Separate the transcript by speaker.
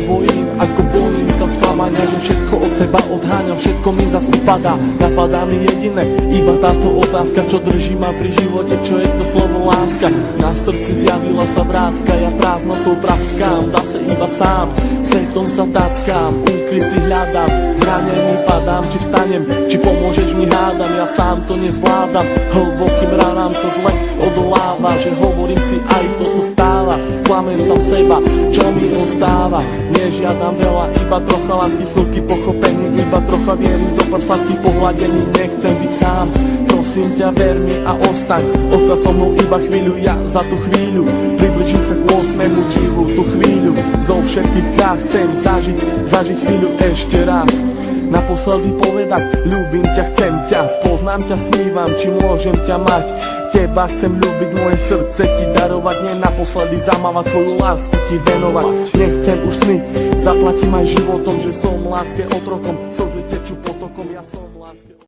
Speaker 1: bojím, ako bojím sa sklamania, že všetko od seba odháňam, všetko mi zas upadá. Napadá mi jediné, iba táto otázka, čo drží ma pri živote, čo je to slovo láska. Na srdci zjavila sa vrázka, ja prázdnotou praskám, zase iba sám, svetom sa tackám, úkryt si hľadám, zranený padám, či vstanem, či pomôžeš mi hádam, ja sám to nezvládam, hlbokým ranám sa zle odoláva, že hovorím si aj to sa stáva, klamem sám seba, čo mi ostáva, nežiadam veľa, iba trocha lásky, chvíľky pochopení, iba trocha viery, zopár sladkých pohľadení, nechcem byť sám, prosím ťa, ver mi a ostaň, ostaň so mnou iba chvíľu, ja za tú chvíľu približím sa k 8. divu, tú chvíľu zo všetkých krát chcem zažiť chvíľu ešte raz. Naposledy povedať, ľúbim ťa, chcem ťa, poznám ťa, snívam, či môžem ťa mať. Teba chcem ľúbiť, moje srdce ti darovať, nie naposledy zamávať, svoju lásku ti venovať. Nechcem už sny, zaplatím aj životom, že som láske otrokom, slzy tečú potokom, ja som láske.